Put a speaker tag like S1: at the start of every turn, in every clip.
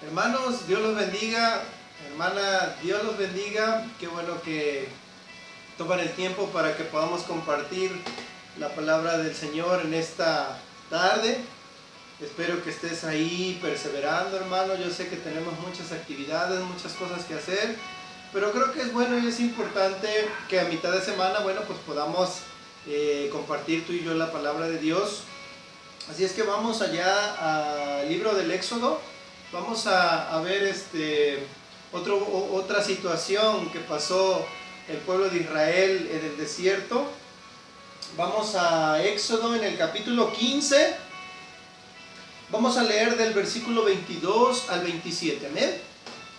S1: Hermanos, Dios los bendiga. Hermana, Dios los bendiga. Qué bueno que toman el tiempo para que podamos compartir la palabra del Señor en esta tarde. Espero que estés ahí perseverando, hermano. Yo sé que tenemos muchas actividades, muchas cosas que hacer, pero creo que es bueno y es importante que a mitad de semana, pues podamos compartir tú y yo la palabra de Dios. Así es que vamos allá al libro del Éxodo. Vamos a ver otra situación que pasó el pueblo de Israel en el desierto. Vamos a Éxodo en el capítulo 15. Vamos a leer del versículo 22 al 27. ¿Amén?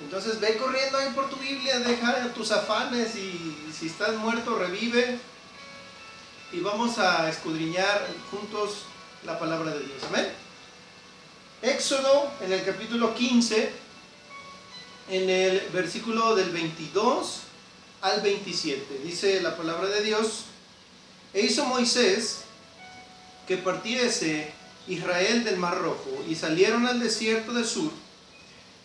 S1: Entonces ve corriendo ahí por tu Biblia, deja tus afanes y si estás muerto revive. Y vamos a escudriñar juntos la palabra de Dios. Amén. Éxodo en el capítulo 15, en el versículo del 22 al 27. Dice la palabra de Dios: E hizo Moisés que partiese Israel del Mar Rojo, y salieron al desierto de Sur,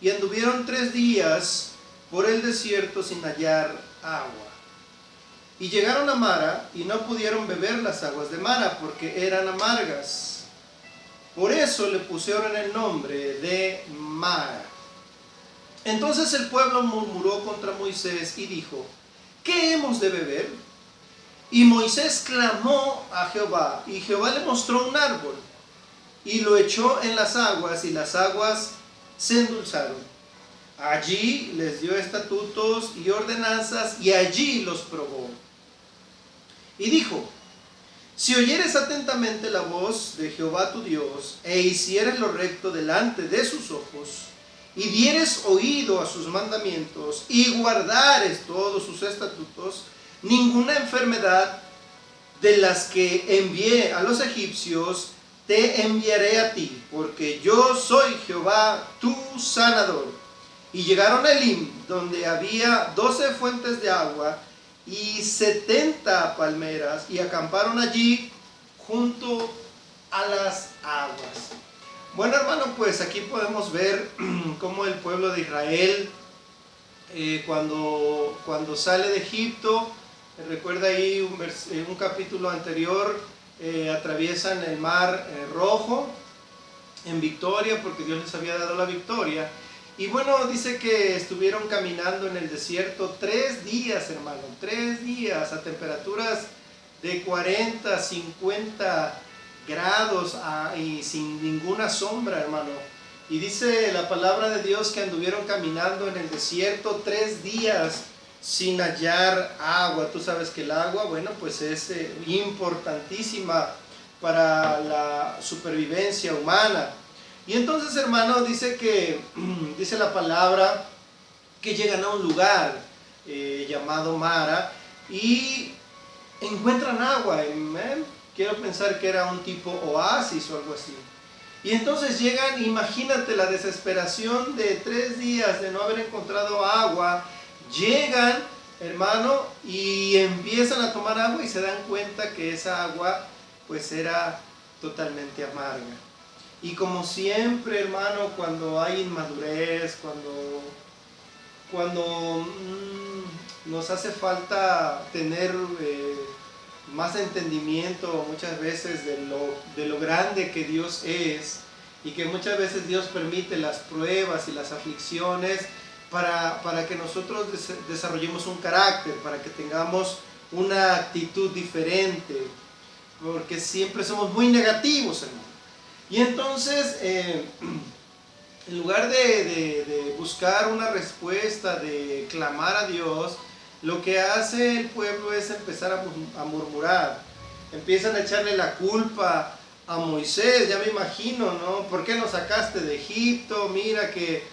S1: y anduvieron 3 días por el desierto sin hallar agua. Y llegaron a Mara, y no pudieron beber las aguas de Mara, porque eran amargas. Por eso le pusieron el nombre de Mara. Entonces el pueblo murmuró contra Moisés y dijo: ¿qué hemos de beber? Y Moisés clamó a Jehová, y Jehová le mostró un árbol, y lo echó en las aguas, y las aguas se endulzaron. Allí les dio estatutos y ordenanzas, y allí los probó. Y dijo: si oyeres atentamente la voz de Jehová tu Dios, e hicieres lo recto delante de sus ojos, y dieres oído a sus mandamientos, y guardares todos sus estatutos, ninguna enfermedad de las que envié a los egipcios te enviaré a ti, porque yo soy Jehová tu sanador. Y llegaron a Elim, donde había 12 fuentes de agua y 70 palmeras, y acamparon allí junto a las aguas. Bueno, hermano, pues aquí podemos ver cómo el pueblo de Israel cuando sale de Egipto, recuerda ahí un capítulo anterior, atraviesan el mar Rojo en victoria, porque Dios les había dado la victoria. Y bueno, dice que estuvieron caminando en el desierto 3 días, hermano, 3 días a temperaturas de 40, 50 grados y sin ninguna sombra, hermano. Y dice la palabra de Dios que anduvieron caminando en el desierto 3 días sin hallar agua. Tú sabes que el agua, bueno, pues es importantísima para la supervivencia humana. Y entonces, hermano, dice la palabra que llegan a un lugar llamado Mara y encuentran agua. Quiero pensar que era un tipo oasis o algo así. Y entonces llegan, imagínate la desesperación de 3 días de no haber encontrado agua. Llegan, hermano, y empiezan a tomar agua y se dan cuenta que esa agua pues era totalmente amarga. Y como siempre, hermano, cuando hay inmadurez, cuando nos hace falta tener más entendimiento muchas veces de lo grande que Dios es, y que muchas veces Dios permite las pruebas y las aflicciones para que nosotros desarrollemos un carácter, para que tengamos una actitud diferente, porque siempre somos muy negativos, hermano. Y entonces, en lugar de buscar una respuesta, de clamar a Dios, lo que hace el pueblo es empezar a murmurar. Empiezan a echarle la culpa a Moisés, ya me imagino, ¿no? ¿Por qué nos sacaste de Egipto? Mira que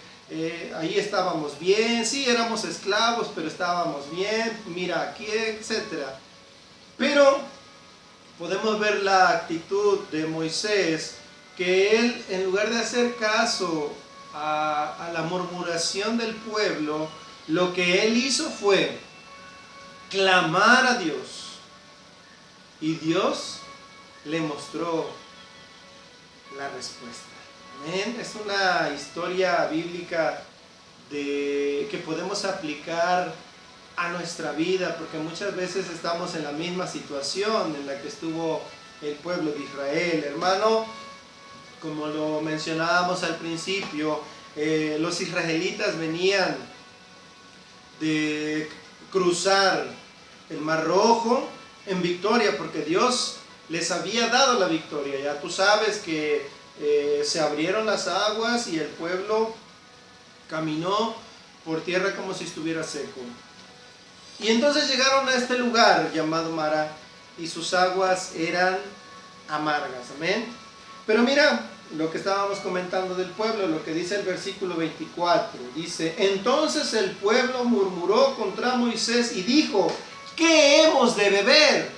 S1: ahí estábamos bien, sí, éramos esclavos, pero estábamos bien, mira aquí, etc. Pero podemos ver la actitud de Moisés, que él, en lugar de hacer caso a la murmuración del pueblo, lo que él hizo fue clamar a Dios, y Dios le mostró la respuesta. Amén. Es una historia bíblica que podemos aplicar a nuestra vida, porque muchas veces estamos en la misma situación en la que estuvo el pueblo de Israel. Hermano, como lo mencionábamos al principio, los israelitas venían de cruzar el Mar Rojo en victoria, porque Dios les había dado la victoria. Ya tú sabes que se abrieron las aguas y el pueblo caminó por tierra como si estuviera seco. Y entonces llegaron a este lugar llamado Mara y sus aguas eran amargas. Amén. Pero mira lo que estábamos comentando del pueblo, lo que dice el versículo 24. Dice: entonces el pueblo murmuró contra Moisés y dijo: ¿qué hemos de beber?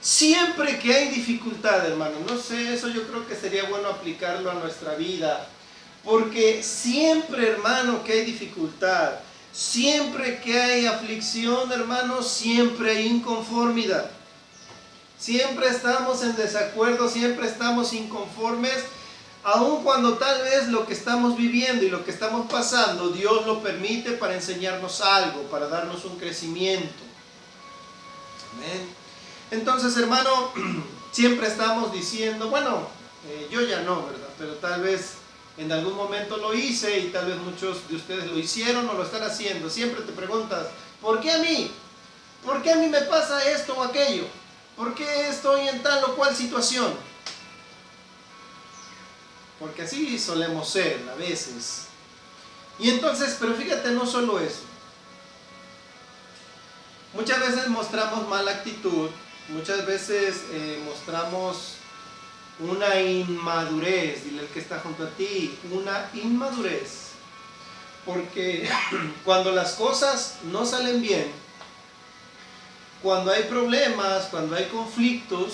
S1: Siempre que hay dificultad, hermano, no sé, eso yo creo que sería bueno aplicarlo a nuestra vida. Porque siempre, hermano, que hay dificultad, siempre que hay aflicción, hermano, siempre hay inconformidad. Siempre estamos en desacuerdo, siempre estamos inconformes, aun cuando tal vez lo que estamos viviendo y lo que estamos pasando, Dios lo permite para enseñarnos algo, para darnos un crecimiento. Amén. Entonces, hermano, siempre estamos diciendo, bueno, yo ya no, ¿verdad? Pero tal vez en algún momento lo hice y tal vez muchos de ustedes lo hicieron o lo están haciendo. Siempre te preguntas, ¿por qué a mí? ¿Por qué a mí me pasa esto o aquello? ¿Por qué estoy en tal o cual situación? Porque así solemos ser a veces. Y entonces, pero fíjate, no solo eso. Muchas veces mostramos mala actitud, muchas veces mostramos una inmadurez. Dile al que está junto a ti, una inmadurez. Porque cuando las cosas no salen bien, cuando hay problemas, cuando hay conflictos,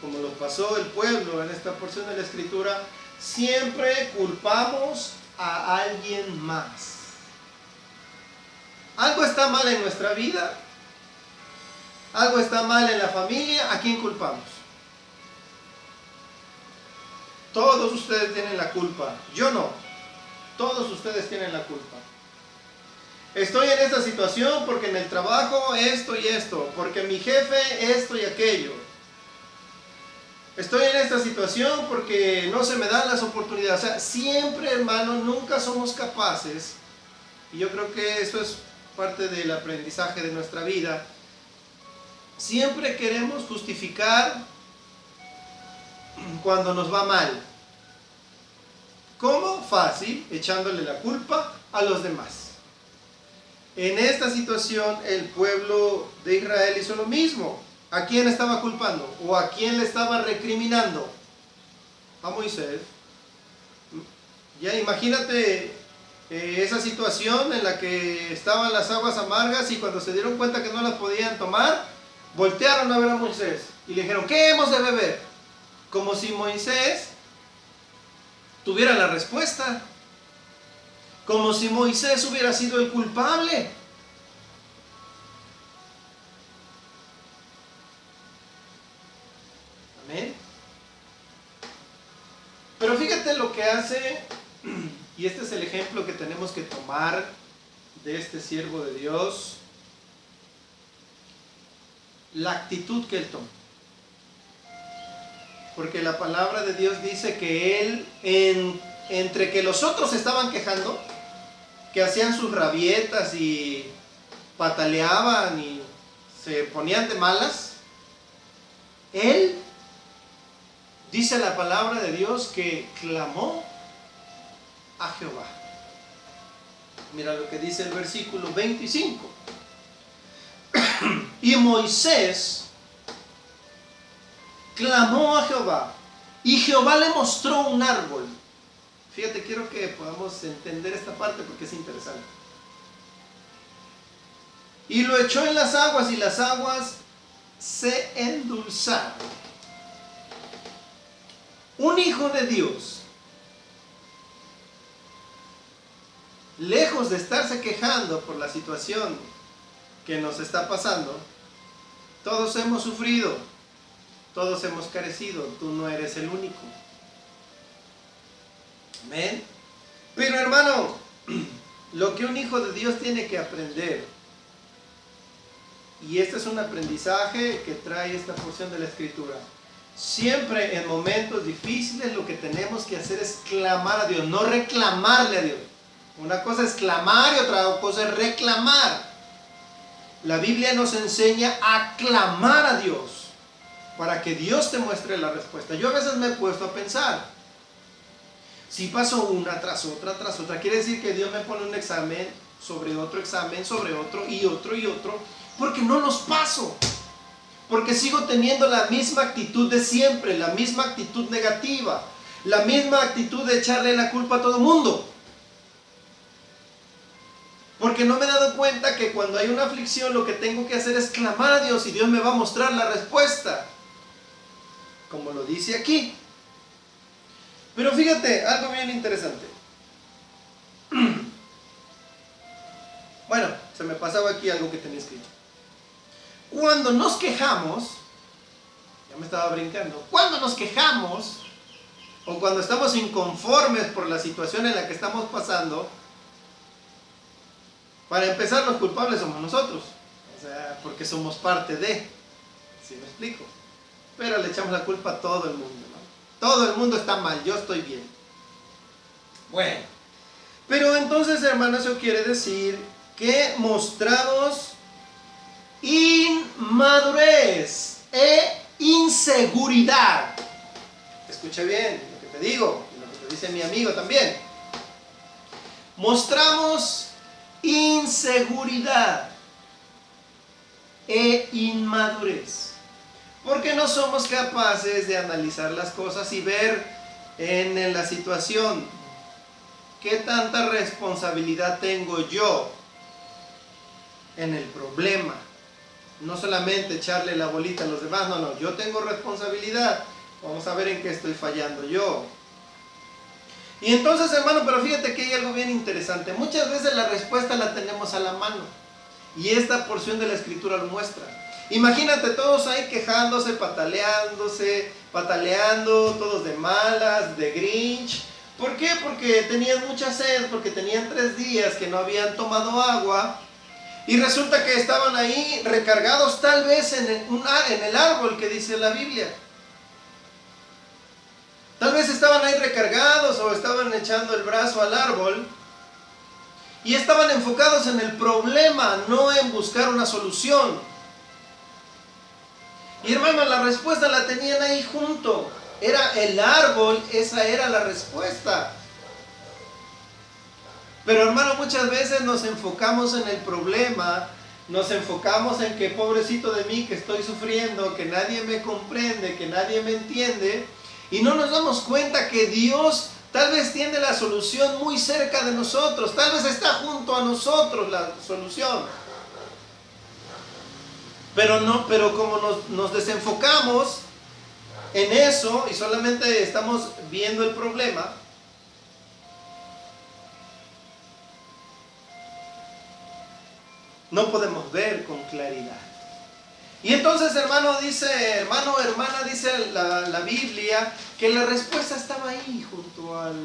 S1: como lo pasó el pueblo en esta porción de la Escritura, siempre culpamos a alguien más. Algo está mal en nuestra vida, algo está mal en la familia, ¿a quién culpamos? Todos ustedes tienen la culpa, yo no, todos ustedes tienen la culpa. Estoy en esta situación porque en el trabajo esto y esto, porque mi jefe esto y aquello. Estoy en esta situación porque no se me dan las oportunidades. O sea, siempre, hermano, nunca somos capaces, y yo creo que eso es parte del aprendizaje de nuestra vida, siempre queremos justificar cuando nos va mal. ¿Cómo? Fácil, echándole la culpa a los demás. En esta situación el pueblo de Israel hizo lo mismo. ¿A quién estaba culpando? ¿O a quién le estaba recriminando? A Moisés. Ya imagínate esa situación en la que estaban las aguas amargas y cuando se dieron cuenta que no las podían tomar, voltearon a ver a Moisés y le dijeron: ¿qué hemos de beber? Como si Moisés tuviera la respuesta. Como si Moisés hubiera sido el culpable. Amén. Pero fíjate lo que hace, y este es el ejemplo que tenemos que tomar de este siervo de Dios, la actitud que él toma. Porque la palabra de Dios dice que él, entre que los otros estaban quejando, que hacían sus rabietas y pataleaban y se ponían de malas, él, dice la palabra de Dios, que clamó a Jehová. Mira lo que dice el versículo 25. Y Moisés clamó a Jehová, y Jehová le mostró un árbol. Fíjate, quiero que podamos entender esta parte porque es interesante. Y lo echó en las aguas, y las aguas se endulzaron. Un hijo de Dios, lejos de estarse quejando por la situación que nos está pasando, todos hemos sufrido, Todos hemos carecido, tú no eres el único. Amén. Pero hermano, lo que un hijo de Dios tiene que aprender, y este es un aprendizaje que trae esta porción de la Escritura, siempre en momentos difíciles lo que tenemos que hacer es clamar a Dios, no reclamarle a Dios. Una cosa es clamar y otra cosa es reclamar. La Biblia nos enseña a clamar a Dios para que Dios te muestre la respuesta. Yo a veces me he puesto a pensar, si paso una tras otra, quiere decir que Dios me pone un examen sobre otro y otro, porque no los paso. Porque sigo teniendo la misma actitud de siempre, la misma actitud negativa, la misma actitud de echarle la culpa a todo el mundo. Porque no me he dado cuenta que cuando hay una aflicción lo que tengo que hacer es clamar a Dios y Dios me va a mostrar la respuesta, como lo dice aquí. Pero fíjate, algo bien interesante. Bueno, se me pasaba aquí algo que tenía escrito. Cuando nos quejamos, ya me estaba brincando, cuando nos quejamos o cuando estamos inconformes por la situación en la que estamos pasando, para empezar los culpables somos nosotros, o sea, porque somos parte de, ¿sí me explico? Pero le echamos la culpa a todo el mundo, ¿no? Todo el mundo está mal, yo estoy bien. Bueno, pero entonces, hermano, eso quiere decir que mostramos inmadurez e inseguridad. Escucha bien lo que te digo, y lo que te dice mi amigo también. Mostramos inseguridad e inmadurez, porque no somos capaces de analizar las cosas y ver en la situación qué tanta responsabilidad tengo yo en el problema. No solamente echarle la bolita a los demás, no, yo tengo responsabilidad. Vamos a ver en qué estoy fallando yo. Y entonces, hermano, pero fíjate que hay algo bien interesante. Muchas veces la respuesta la tenemos a la mano. Y esta porción de la Escritura lo muestra. Imagínate todos ahí quejándose, pataleando, todos de malas, de Grinch. ¿Por qué? Porque tenían mucha sed, porque tenían 3 días que no habían tomado agua. Y resulta que estaban ahí recargados tal vez en el árbol que dice la Biblia. Tal vez estaban ahí recargados o estaban echando el brazo al árbol y estaban enfocados en el problema, no en buscar una solución. Y hermano, la respuesta la tenían ahí junto. Era el árbol, esa era la respuesta. Pero hermano, muchas veces nos enfocamos en el problema, nos enfocamos en que pobrecito de mí que estoy sufriendo, que nadie me comprende, que nadie me entiende. Y no nos damos cuenta que Dios tal vez tiene la solución muy cerca de nosotros. Tal vez está junto a nosotros la solución. Pero como nos desenfocamos en eso y solamente estamos viendo el problema, no podemos ver con claridad. Y entonces, hermana, dice la Biblia que la respuesta estaba ahí junto al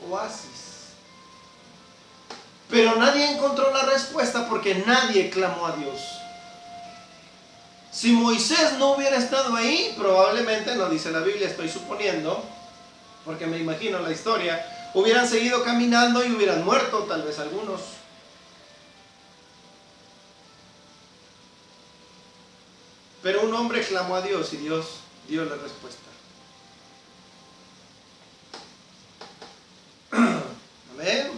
S1: oasis. Pero nadie encontró la respuesta porque nadie clamó a Dios. Si Moisés no hubiera estado ahí, probablemente, no dice la Biblia, estoy suponiendo, porque me imagino la historia, hubieran seguido caminando y hubieran muerto, tal vez algunos. Pero un hombre clamó a Dios y Dios dio la respuesta. Amén.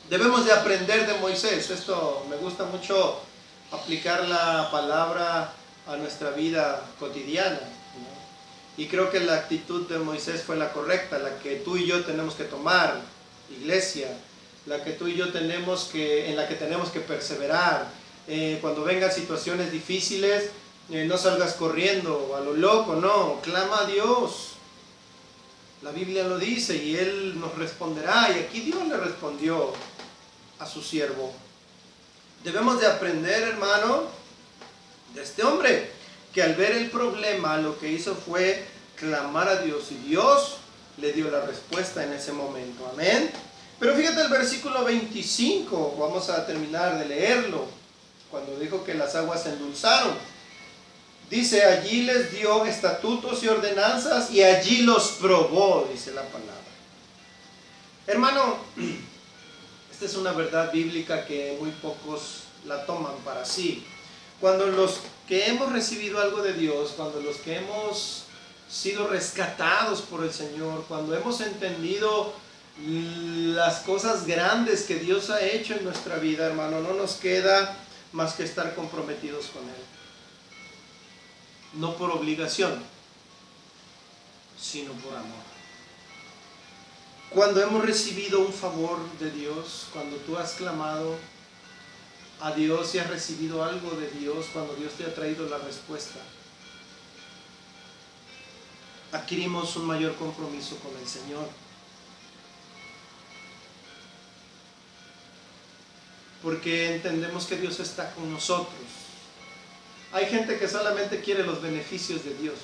S1: Debemos de aprender de Moisés. Esto me gusta mucho aplicar la palabra a nuestra vida cotidiana, ¿no? Y creo que la actitud de Moisés fue la correcta, la que tú y yo tenemos que tomar, iglesia, la que tú y yo en la que tenemos que perseverar. Cuando vengan situaciones difíciles, no salgas corriendo a lo loco, no, clama a Dios. La Biblia lo dice y Él nos responderá, y aquí Dios le respondió a su siervo. Debemos de aprender, hermano, de este hombre, que al ver el problema lo que hizo fue clamar a Dios y Dios le dio la respuesta en ese momento. Amén. Pero fíjate el versículo 25, vamos a terminar de leerlo, cuando dijo que las aguas se endulzaron. Dice, allí les dio estatutos y ordenanzas y allí los probó, dice la palabra. Hermano, esta es una verdad bíblica que muy pocos la toman para sí. Cuando los que hemos recibido algo de Dios, cuando los que hemos sido rescatados por el Señor, cuando hemos entendido las cosas grandes que Dios ha hecho en nuestra vida, hermano, no nos queda más que estar comprometidos con Él. No por obligación, sino por amor. Cuando hemos recibido un favor de Dios, cuando tú has clamado a Dios y has recibido algo de Dios, cuando Dios te ha traído la respuesta, adquirimos un mayor compromiso con el Señor. Porque entendemos que Dios está con nosotros. Hay gente que solamente quiere los beneficios de Dios.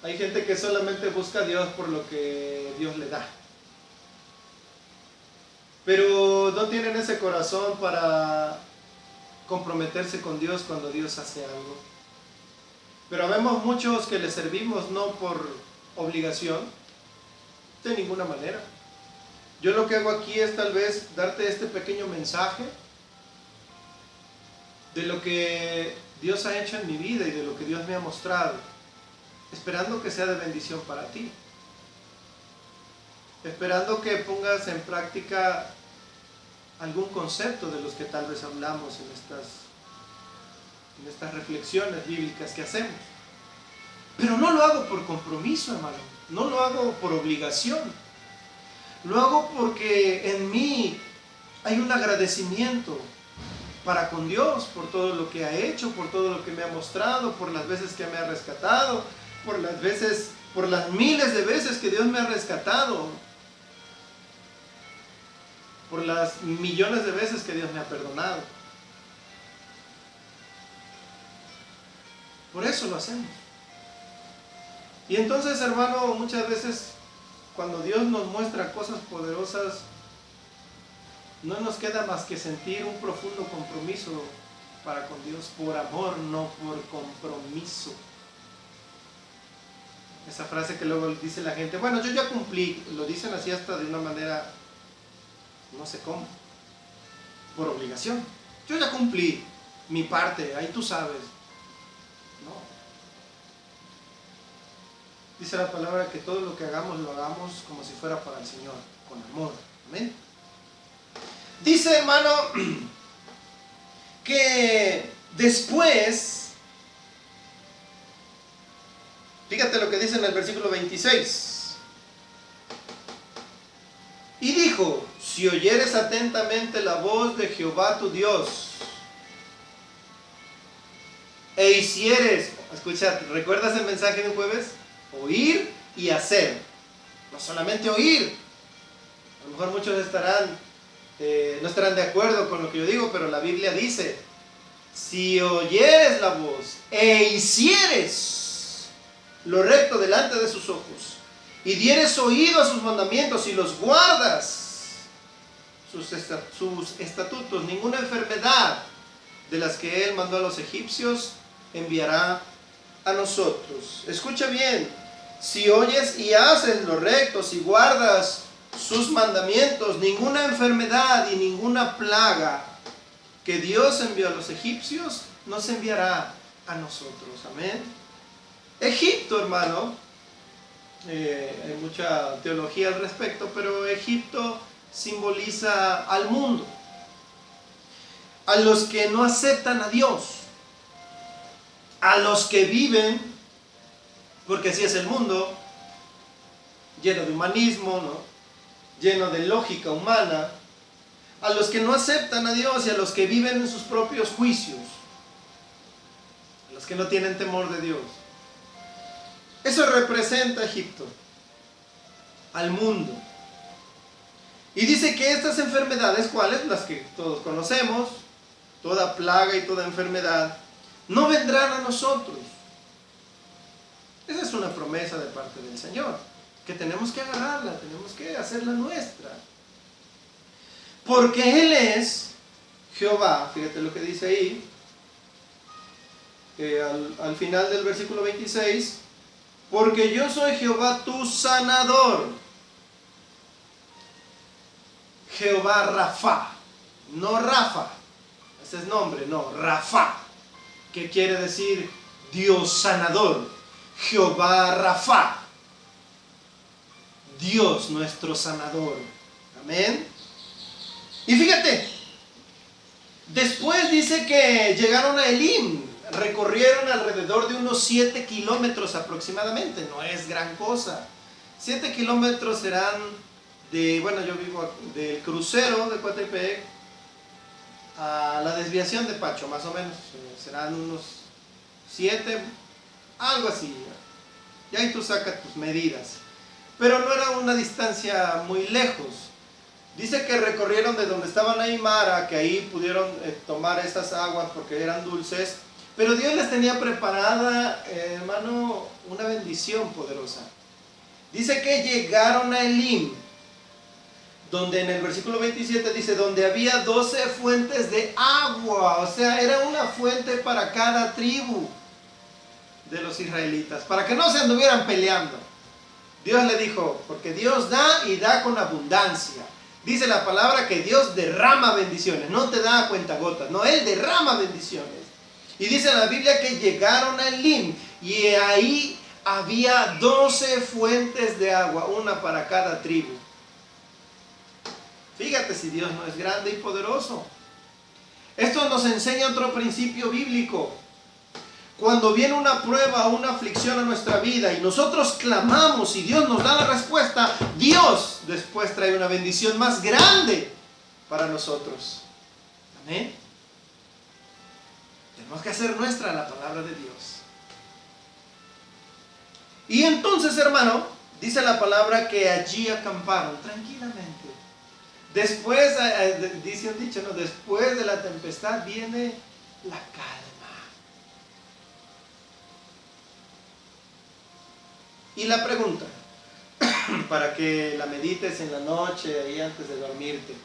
S1: Hay gente que solamente busca a Dios por lo que Dios le da. Pero no tienen ese corazón para comprometerse con Dios cuando Dios hace algo. Pero vemos muchos que le servimos no por obligación, de ninguna manera. Yo lo que hago aquí es tal vez darte este pequeño mensaje de lo que Dios ha hecho en mi vida y de lo que Dios me ha mostrado, esperando que sea de bendición para ti, esperando que pongas en práctica algún concepto de los que tal vez hablamos en estas reflexiones bíblicas que hacemos. Pero no lo hago por compromiso, hermano, no lo hago por obligación, lo hago porque en mí hay un agradecimiento para con Dios por todo lo que ha hecho, por todo lo que me ha mostrado, por las veces que me ha rescatado, por las miles de veces que Dios me ha rescatado, por las millones de veces que Dios me ha perdonado. Por eso lo hacemos. Y entonces, hermano, muchas veces cuando Dios nos muestra cosas poderosas, no nos queda más que sentir un profundo compromiso para con Dios, por amor, no por compromiso. Esa frase que luego dice la gente, bueno, yo ya cumplí, lo dicen así hasta de una manera, no sé cómo, por obligación. Yo ya cumplí mi parte, ahí tú sabes. No. Dice la palabra que todo lo que hagamos, lo hagamos como si fuera para el Señor, con amor. Amén. Dice, hermano, que después, fíjate lo que dice en el versículo 26. Y dijo, si oyeres atentamente la voz de Jehová tu Dios, e hicieres, escucha, ¿recuerdas el mensaje de un jueves? Oír y hacer. No solamente oír. A lo mejor muchos no estarán de acuerdo con lo que yo digo, pero la Biblia dice, si oyeres la voz e hicieres lo recto delante de sus ojos, y dieres oído a sus mandamientos y los guardas, sus estatutos, ninguna enfermedad de las que Él mandó a los egipcios enviará a nosotros. Escucha bien, si oyes y haces lo recto, si guardas sus mandamientos, ninguna enfermedad y ninguna plaga que Dios envió a los egipcios nos enviará a nosotros. Amén. Egipto, hermano, hay mucha teología al respecto, pero Egipto simboliza al mundo, a los que no aceptan a Dios, a los que viven, porque así es el mundo, lleno de humanismo, ¿no? Lleno de lógica humana, a los que no aceptan a Dios y a los que viven en sus propios juicios, a los que no tienen temor de Dios. Eso representa a Egipto, al mundo. Y dice que estas enfermedades, ¿cuáles? Las que todos conocemos, toda plaga y toda enfermedad, no vendrán a nosotros. Esa es una promesa de parte del Señor, que tenemos que agarrarla, tenemos que hacerla nuestra. Porque Él es Jehová, fíjate lo que dice ahí, al final del versículo 26, porque yo soy Jehová tu sanador. Jehová Rafa, no Rafa, ese es nombre, no, Rafa, que quiere decir Dios sanador. Jehová Rafa, Dios nuestro sanador. Amén. Y fíjate, después dice que llegaron a Elim, recorrieron alrededor de unos 7 kilómetros aproximadamente, no es gran cosa. 7 kilómetros serán de, bueno, yo vivo del crucero de Coatepec a la desviación de Pacho, más o menos, serán unos 7, algo así. Y ahí tú sacas tus medidas. Pero no era una distancia muy lejos. Dice que recorrieron de donde estaban Aymara, que ahí pudieron tomar esas aguas porque eran dulces. Pero Dios les tenía preparada, hermano, una bendición poderosa. Dice que llegaron a Elim, donde en el versículo 27 dice, donde había 12 fuentes de agua. O sea, era una fuente para cada tribu de los israelitas, para que no se anduvieran peleando. Dios le dijo, porque Dios da y da con abundancia. Dice la palabra que Dios derrama bendiciones, no te da a cuentagotas, no, Él derrama bendiciones. Y dice en la Biblia que llegaron a Elim y ahí había 12 fuentes de agua, una para cada tribu. Fíjate si Dios no es grande y poderoso. Esto nos enseña otro principio bíblico. Cuando viene una prueba o una aflicción a nuestra vida y nosotros clamamos y Dios nos da la respuesta, Dios después trae una bendición más grande para nosotros. Amén. Tenemos que hacer nuestra la palabra de Dios. Y entonces, hermano, dice la palabra que allí acamparon tranquilamente. Después, dice un dicho, ¿no? Después de la tempestad viene la calma. Y la pregunta, para que la medites en la noche, ahí antes de dormirte.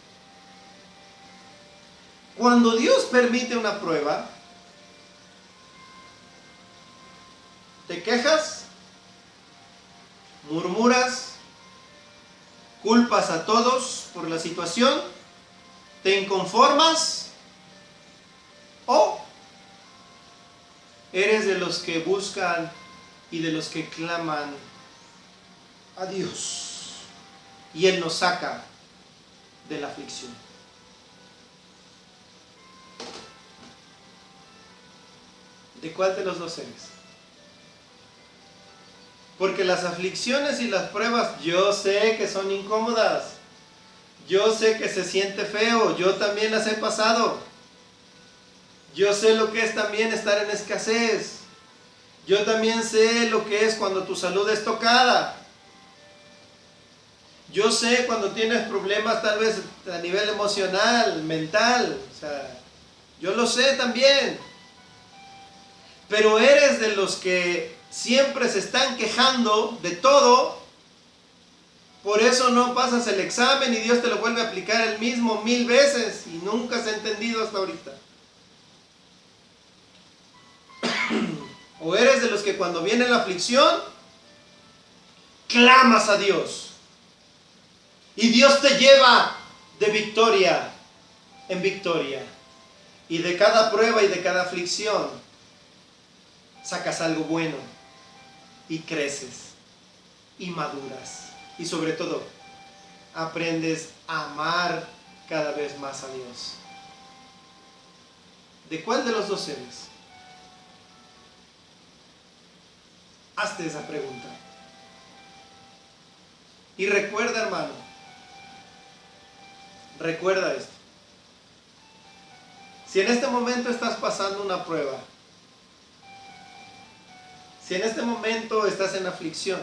S1: Cuando Dios permite una prueba, ¿te quejas? ¿Murmuras? ¿Culpas a todos por la situación? ¿Te inconformas? ¿O eres de los que buscan y de los que claman a Dios y Él nos saca de la aflicción? ¿De cuál de los dos eres? Porque las aflicciones y las pruebas, yo sé que son incómodas, yo sé que se siente feo, yo también las he pasado, yo sé lo que es también estar en escasez. Yo también sé lo que es cuando tu salud es tocada. Yo sé cuando tienes problemas tal vez a nivel emocional, mental. O sea, yo lo sé también. Pero eres de los que siempre se están quejando de todo. Por eso no pasas el examen y Dios te lo vuelve a aplicar el mismo 1000 veces y nunca has entendido hasta ahorita. O eres de los que cuando viene la aflicción, clamas a Dios. Y Dios te lleva de victoria en victoria. Y de cada prueba y de cada aflicción, sacas algo bueno. Y creces. Y maduras. Y sobre todo, aprendes a amar cada vez más a Dios. ¿De cuál de los dos eres? Hazte esa pregunta. Y recuerda, hermano, recuerda esto. Si en este momento estás pasando una prueba, si en este momento estás en aflicción,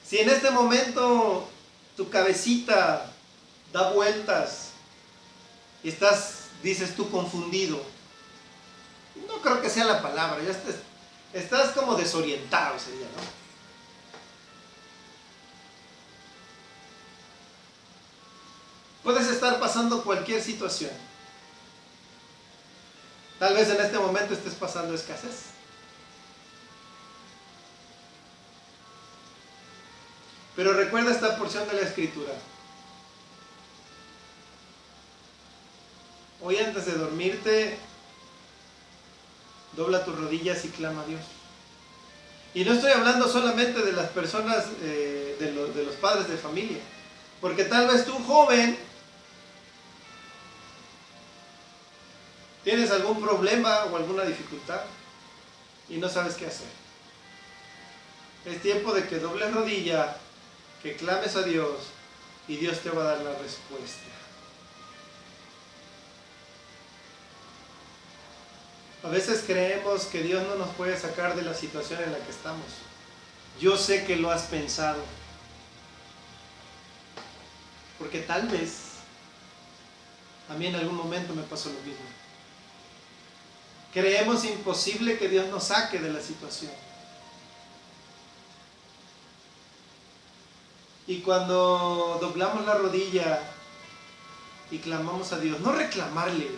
S1: si en este momento tu cabecita da vueltas y dices tú confundido, no creo que sea la palabra, ya estás como desorientado sería, ¿no? Puedes estar pasando cualquier situación. Tal vez en este momento estés pasando escasez. Pero recuerda esta porción de la Escritura. Hoy antes de dormirte, dobla tus rodillas y clama a Dios. Y no estoy hablando solamente de las personas, de los padres de familia. Porque tal vez tú, joven, tienes algún problema o alguna dificultad y no sabes qué hacer. Es tiempo de que dobles rodilla, que clames a Dios y Dios te va a dar la respuesta. A veces creemos que Dios no nos puede sacar de la situación en la que estamos. Yo sé que lo has pensado. Porque tal vez a mí en algún momento me pasó lo mismo. Creemos imposible que Dios nos saque de la situación. Y cuando doblamos la rodilla y clamamos a Dios, no reclamarle.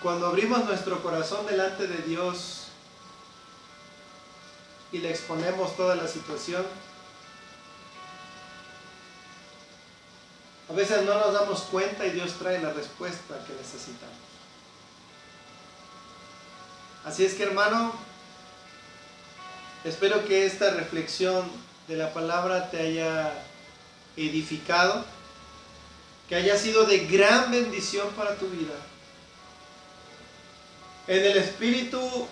S1: Cuando abrimos nuestro corazón delante de Dios y le exponemos toda la situación, a veces no nos damos cuenta y Dios trae la respuesta que necesitamos. Así es que, hermano, espero que esta reflexión de la palabra te haya edificado, que haya sido de gran bendición para tu vida. En el Espíritu,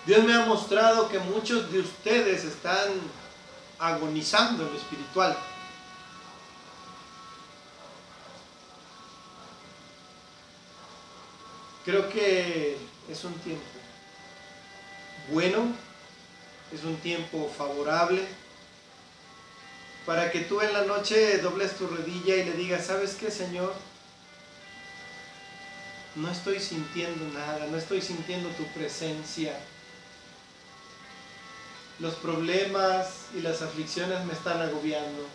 S1: Dios me ha mostrado que muchos de ustedes están agonizando en lo espiritual. Creo que es un tiempo bueno, es un tiempo favorable para que tú en la noche dobles tu rodilla y le digas, ¿sabes qué, Señor? No estoy sintiendo nada, no estoy sintiendo tu presencia. Los problemas y las aflicciones me están agobiando.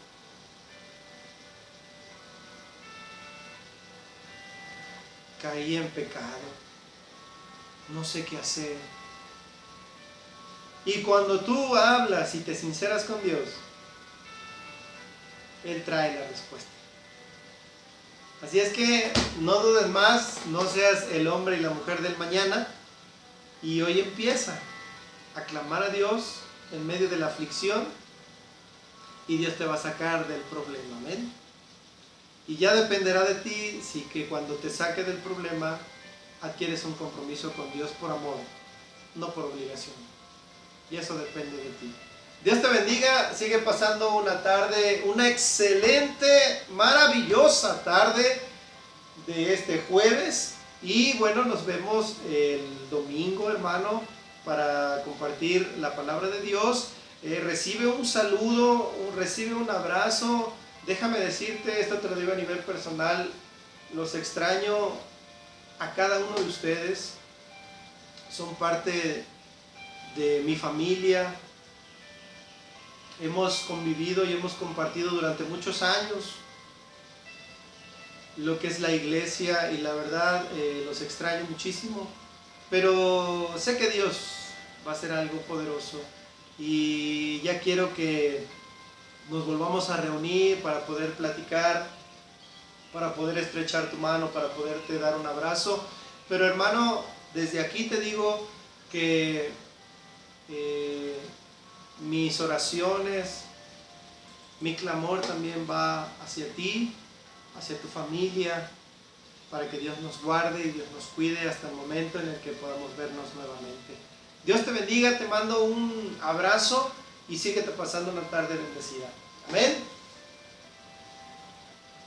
S1: Caí en pecado, no sé qué hacer. Y cuando tú hablas y te sinceras con Dios, Él trae la respuesta. Así es que no dudes más, no seas el hombre y la mujer del mañana, y hoy empieza a clamar a Dios en medio de la aflicción y Dios te va a sacar del problema, amén. Y ya dependerá de ti si que cuando te saque del problema adquieres un compromiso con Dios por amor, no por obligación. Y eso depende de ti. Dios te bendiga, sigue pasando una tarde, una excelente, maravillosa tarde de este jueves. Y bueno, nos vemos el domingo, hermano, para compartir la palabra de Dios. Recibe un saludo, recibe un abrazo. Déjame decirte, esto te lo digo a nivel personal, los extraño a cada uno de ustedes. Son parte de mi familia. Hemos convivido y hemos compartido durante muchos años lo que es la iglesia y la verdad los extraño muchísimo, pero sé que Dios va a hacer algo poderoso y ya quiero que nos volvamos a reunir para poder platicar, para poder estrechar tu mano, para poderte dar un abrazo. Pero hermano, desde aquí te digo que mis oraciones, mi clamor también va hacia ti, hacia tu familia, para que Dios nos guarde y Dios nos cuide hasta el momento en el que podamos vernos nuevamente. Dios te bendiga, te mando un abrazo y síguete pasando una tarde bendecida. Amén.